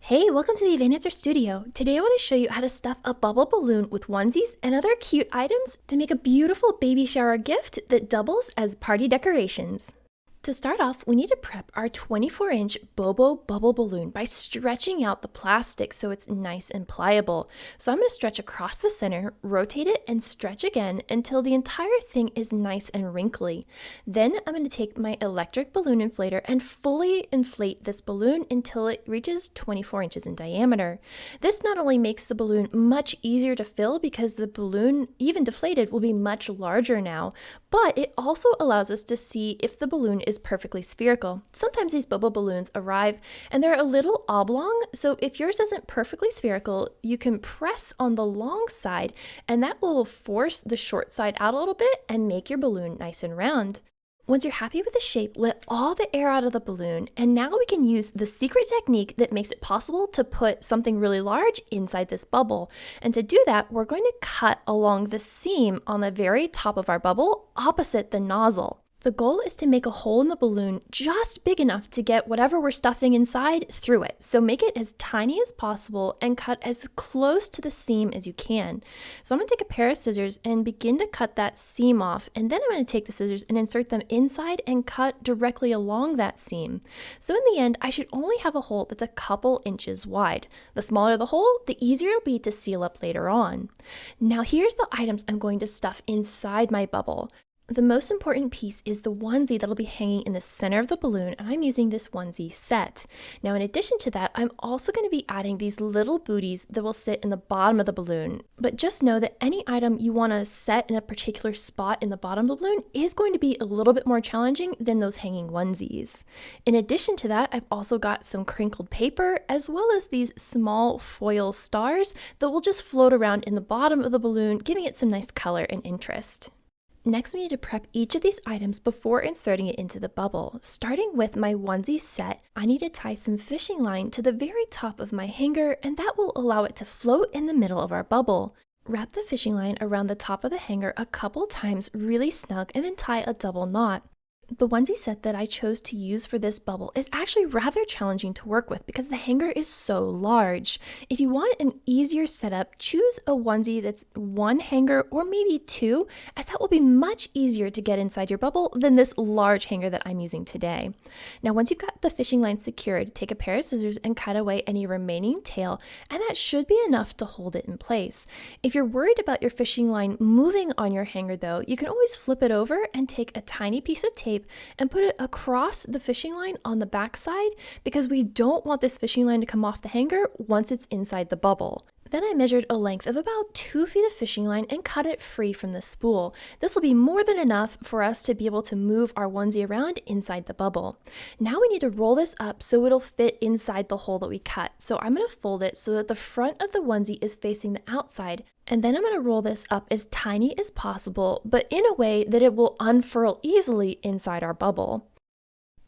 Hey, welcome to the Advanced Studio. Today I want to show you how to stuff a bubble balloon with onesies and other cute items to make a beautiful baby shower gift that doubles as party decorations. To start off, we need to prep our 24-inch Bobo bubble balloon by stretching out the plastic so it's nice and pliable. So I'm going to stretch across the center, rotate it, and stretch again until the entire thing is nice and wrinkly. Then I'm going to take my electric balloon inflator and fully inflate this balloon until it reaches 24 inches in diameter. This not only makes the balloon much easier to fill because the balloon, even deflated, will be much larger now, but it also allows us to see if the balloon is perfectly spherical. Sometimes these bubble balloons arrive and they're a little oblong, so if yours isn't perfectly spherical, you can press on the long side and that will force the short side out a little bit and make your balloon nice and round. Once you're happy with the shape, let all the air out of the balloon, and now we can use the secret technique that makes it possible to put something really large inside this bubble. And to do that, we're going to cut along the seam on the very top of our bubble opposite the nozzle. The goal is to make a hole in the balloon just big enough to get whatever we're stuffing inside through it. So make it as tiny as possible and cut as close to the seam as you can. So I'm going to take a pair of scissors and begin to cut that seam off. And then I'm going to take the scissors and insert them inside and cut directly along that seam. So in the end, I should only have a hole that's a couple inches wide. The smaller the hole, the easier it'll be to seal up later on. Now here's the items I'm going to stuff inside my bubble. The most important piece is the onesie that'll be hanging in the center of the balloon, and I'm using this onesie set. Now in addition to that, I'm also going to be adding these little booties that will sit in the bottom of the balloon. But just know that any item you want to set in a particular spot in the bottom of the balloon is going to be a little bit more challenging than those hanging onesies. In addition to that, I've also got some crinkled paper as well as these small foil stars that will just float around in the bottom of the balloon, giving it some nice color and interest. Next, we need to prep each of these items before inserting it into the bubble. Starting with my onesie set, I need to tie some fishing line to the very top of my hanger, and that will allow it to float in the middle of our bubble. Wrap the fishing line around the top of the hanger a couple times really snug and then tie a double knot. The onesie set that I chose to use for this bubble is actually rather challenging to work with because the hanger is so large. If you want an easier setup, choose a onesie that's one hanger or maybe two, as that will be much easier to get inside your bubble than this large hanger that I'm using today. Now once you've got the fishing line secured, take a pair of scissors and cut away any remaining tail, and that should be enough to hold it in place. If you're worried about your fishing line moving on your hanger though, you can always flip it over and take a tiny piece of tape and put it across the fishing line on the back side because we don't want this fishing line to come off the hanger once it's inside the bubble. Then I measured a length of about 2 feet of fishing line and cut it free from the spool. This will be more than enough for us to be able to move our onesie around inside the bubble. Now we need to roll this up so it'll fit inside the hole that we cut. So I'm going to fold it so that the front of the onesie is facing the outside. And then I'm going to roll this up as tiny as possible, but in a way that it will unfurl easily inside our bubble.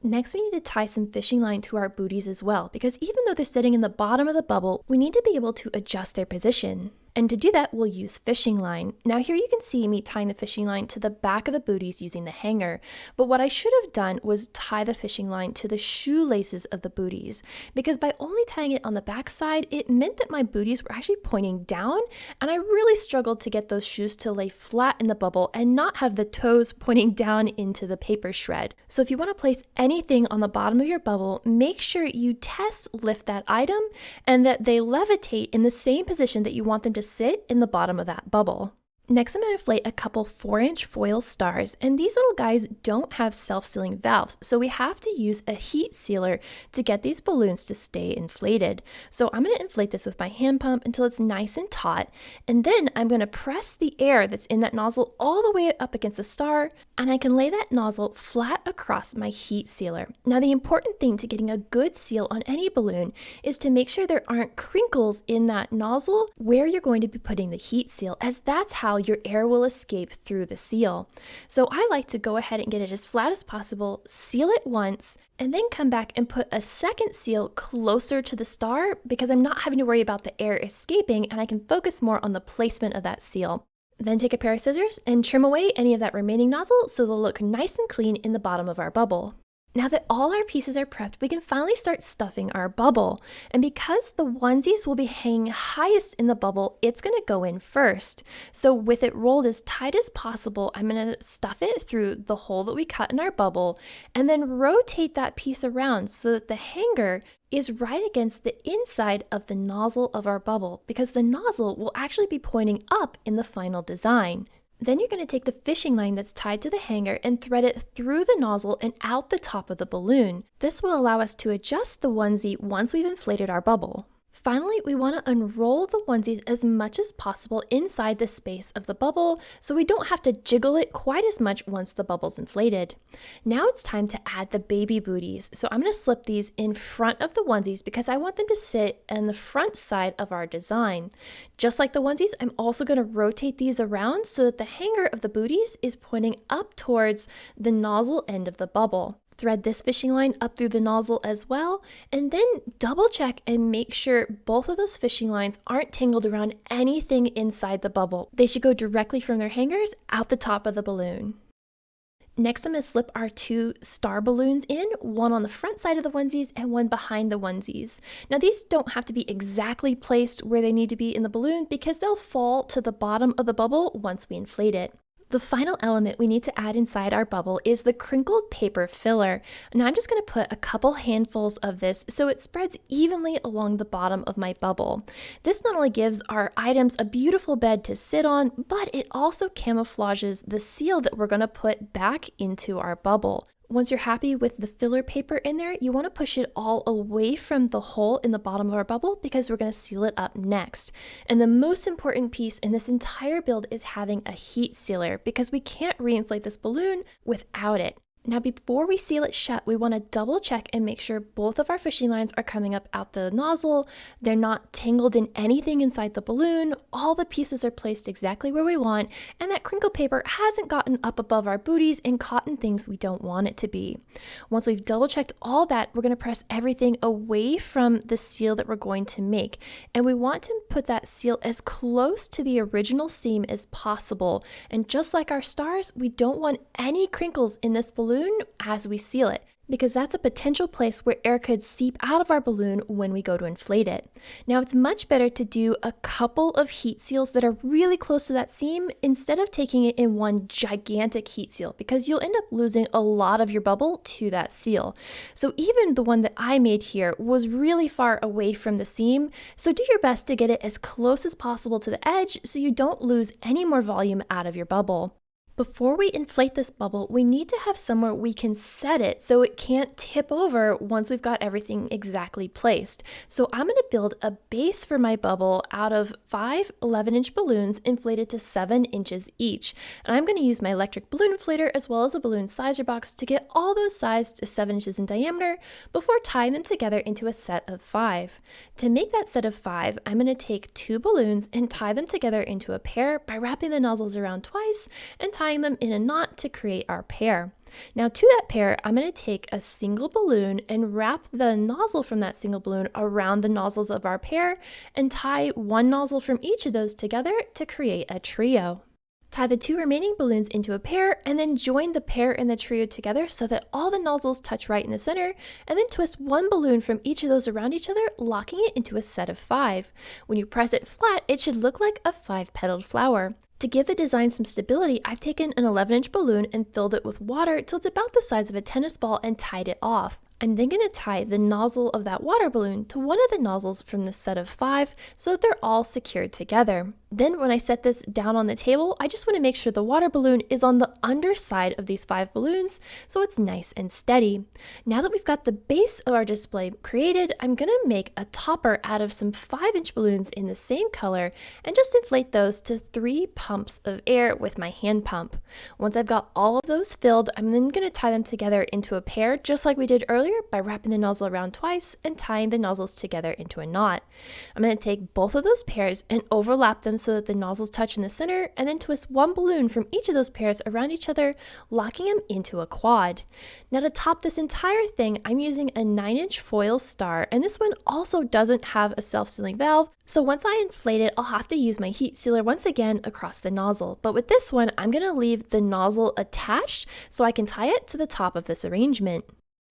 Next, we need to tie some fishing line to our booties as well, because even though they're sitting in the bottom of the bubble, we need to be able to adjust their position. And to do that, we'll use fishing line. Now here you can see me tying the fishing line to the back of the booties using the hanger. But what I should have done was tie the fishing line to the shoelaces of the booties, because by only tying it on the back side, it meant that my booties were actually pointing down, and I really struggled to get those shoes to lay flat in the bubble and not have the toes pointing down into the paper shred. So if you want to place anything on the bottom of your bubble, make sure you test lift that item and that they levitate in the same position that you want them to sit in the bottom of that bubble. Next, I'm going to inflate a couple 4-inch foil stars, and these little guys don't have self-sealing valves, so we have to use a heat sealer to get these balloons to stay inflated. So I'm going to inflate this with my hand pump until it's nice and taut, and then I'm going to press the air that's in that nozzle all the way up against the star, and I can lay that nozzle flat across my heat sealer. Now the important thing to getting a good seal on any balloon is to make sure there aren't crinkles in that nozzle where you're going to be putting the heat seal, as that's how your air will escape through the seal. So I like to go ahead and get it as flat as possible, seal it once, and then come back and put a second seal closer to the star because I'm not having to worry about the air escaping and I can focus more on the placement of that seal. Then take a pair of scissors and trim away any of that remaining nozzle so they'll look nice and clean in the bottom of our bubble. Now that all our pieces are prepped, we can finally start stuffing our bubble. And because the onesies will be hanging highest in the bubble, it's going to go in first. So with it rolled as tight as possible, I'm going to stuff it through the hole that we cut in our bubble and then rotate that piece around so that the hanger is right against the inside of the nozzle of our bubble, because the nozzle will actually be pointing up in the final design. Then you're going to take the fishing line that's tied to the hanger and thread it through the nozzle and out the top of the balloon. This will allow us to adjust the onesie once we've inflated our bubble. Finally, we want to unroll the onesies as much as possible inside the space of the bubble so we don't have to jiggle it quite as much once the bubble's inflated. Now it's time to add the baby booties. So I'm going to slip these in front of the onesies because I want them to sit on the front side of our design. Just like the onesies, I'm also going to rotate these around so that the hanger of the booties is pointing up towards the nozzle end of the bubble. Thread this fishing line up through the nozzle as well, and then double check and make sure both of those fishing lines aren't tangled around anything inside the bubble. They should go directly from their hangers out the top of the balloon. Next, I'm going to slip our two star balloons in, one on the front side of the onesies and one behind the onesies. Now these don't have to be exactly placed where they need to be in the balloon because they'll fall to the bottom of the bubble once we inflate it. The final element we need to add inside our bubble is the crinkled paper filler. Now I'm just going to put a couple handfuls of this so it spreads evenly along the bottom of my bubble. This not only gives our items a beautiful bed to sit on, but it also camouflages the seal that we're going to put back into our bubble. Once you're happy with the filler paper in there, you want to push it all away from the hole in the bottom of our bubble because we're going to seal it up next. And the most important piece in this entire build is having a heat sealer because we can't reinflate this balloon without it. Now before we seal it shut, we want to double check and make sure both of our fishing lines are coming up out the nozzle, they're not tangled in anything inside the balloon, all the pieces are placed exactly where we want, and that crinkle paper hasn't gotten up above our booties and caught in things we don't want it to be. Once we've double checked all that, we're going to press everything away from the seal that we're going to make, and we want to put that seal as close to the original seam as possible. And just like our stars, we don't want any crinkles in this balloon as we seal it, because that's a potential place where air could seep out of our balloon when we go to inflate it. Now it's much better to do a couple of heat seals that are really close to that seam instead of taking it in one gigantic heat seal, because you'll end up losing a lot of your bubble to that seal. So even the one that I made here was really far away from the seam, so do your best to get it as close as possible to the edge so you don't lose any more volume out of your bubble. Before we inflate this bubble, we need to have somewhere we can set it so it can't tip over once we've got everything exactly placed. So I'm going to build a base for my bubble out of 5 11-inch balloons inflated to 7 inches each. And I'm going to use my electric balloon inflator as well as a balloon sizer box to get all those sized to 7 inches in diameter before tying them together into a set of 5. To make that set of 5, I'm going to take 2 balloons and tie them together into a pair by wrapping the nozzles around twice and tying them in a knot to create our pair. Now to that pair, I'm going to take a single balloon and wrap the nozzle from that single balloon around the nozzles of our pair and tie one nozzle from each of those together to create a trio. Tie the 2 remaining balloons into a pair and then join the pair and the trio together so that all the nozzles touch right in the center, and then twist one balloon from each of those around each other, locking it into a set of 5. When you press it flat, it should look like a 5-petaled flower. To give the design some stability, I've taken an 11-inch balloon and filled it with water till it's about the size of a tennis ball and tied it off. I'm then going to tie the nozzle of that water balloon to one of the nozzles from the set of 5 so that they're all secured together. Then when I set this down on the table, I just want to make sure the water balloon is on the underside of these 5 balloons so it's nice and steady. Now that we've got the base of our display created, I'm going to make a topper out of some 5-inch balloons in the same color and just inflate those to 3 pumps of air with my hand pump. Once I've got all of those filled, I'm then going to tie them together into a pair just like we did earlier by wrapping the nozzle around twice and tying the nozzles together into a knot. I'm going to take both of those pairs and overlap them so that the nozzles touch in the center, and then twist one balloon from each of those pairs around each other, locking them into a quad. Now to top this entire thing, I'm using a 9-inch foil star, and this one also doesn't have a self-sealing valve, so once I inflate it, I'll have to use my heat sealer once again across the nozzle. But with this one, I'm going to leave the nozzle attached so I can tie it to the top of this arrangement.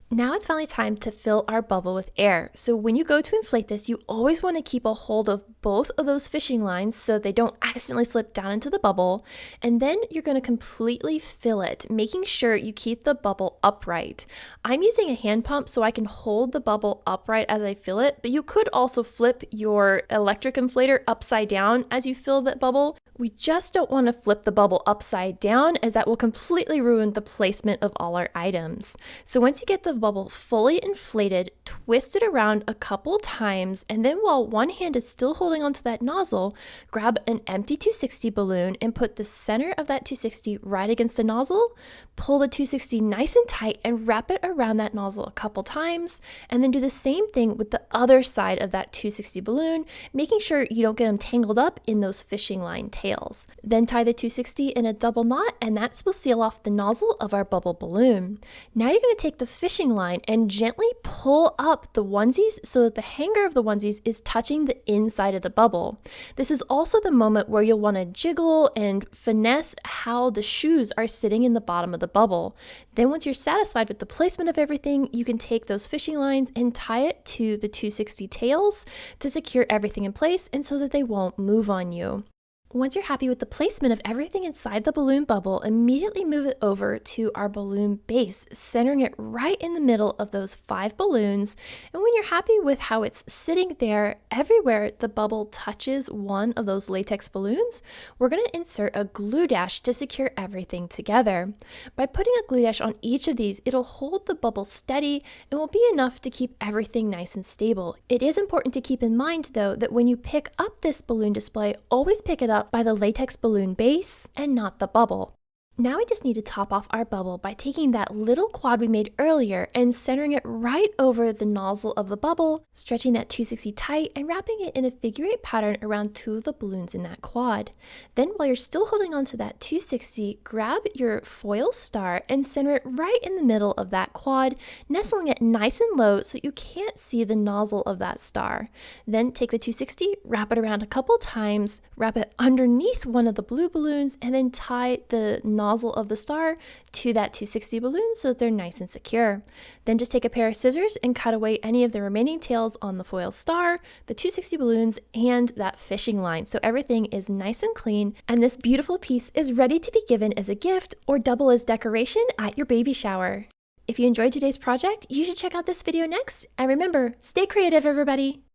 Now it's finally time to fill our bubble with air. So when you go to inflate this, you always want to keep a hold of both of those fishing lines so they don't accidentally slip down into the bubble. And then you're going to completely fill it, making sure you keep the bubble upright. I'm using a hand pump so I can hold the bubble upright as I fill it, but you could also flip your electric inflator upside down as you fill that bubble. We just don't want to flip the bubble upside down, as that will completely ruin the placement of all our items. So once you get the bubble fully inflated, twist it around a couple times, and then while one hand is still holding onto that nozzle, grab an empty 260 balloon and put the center of that 260 right against the nozzle. Pull the 260 nice and tight and wrap it around that nozzle a couple times, and then do the same thing with the other side of that 260 balloon, making sure you don't get them tangled up in those fishing line tails. Then tie the 260 in a double knot, and that will seal off the nozzle of our bubble balloon. Now you're going to take the fishing line and gently pull up the onesies so that the hanger of the onesies is touching the inside of the bubble. This is also the moment where you'll want to jiggle and finesse how the shoes are sitting in the bottom of the bubble. Then once you're satisfied with the placement of everything, you can take those fishing lines and tie it to the 260 tails to secure everything in place and so that they won't move on you. Once you're happy with the placement of everything inside the balloon bubble, immediately move it over to our balloon base, centering it right in the middle of those 5 balloons. And when you're happy with how it's sitting there, everywhere the bubble touches one of those latex balloons, we're going to insert a glue dash to secure everything together. By putting a glue dash on each of these, it'll hold the bubble steady and will be enough to keep everything nice and stable. It is important to keep in mind, though, that when you pick up this balloon display, always pick it up by the latex balloon base and not the bubble. Now we just need to top off our bubble by taking that little quad we made earlier and centering it right over the nozzle of the bubble, stretching that 260 tight and wrapping it in a figure 8 pattern around 2 of the balloons in that quad. Then while you're still holding onto that 260, grab your foil star and center it right in the middle of that quad, nestling it nice and low so you can't see the nozzle of that star. Then take the 260, wrap it around a couple times, wrap it underneath one of the blue balloons, and then tie the nozzle of the star to that 260 balloon so that they're nice and secure. Then just take a pair of scissors and cut away any of the remaining tails on the foil star, the 260 balloons, and that fishing line so everything is nice and clean, and this beautiful piece is ready to be given as a gift or double as decoration at your baby shower. If you enjoyed today's project, you should check out this video next, and remember, stay creative, everybody!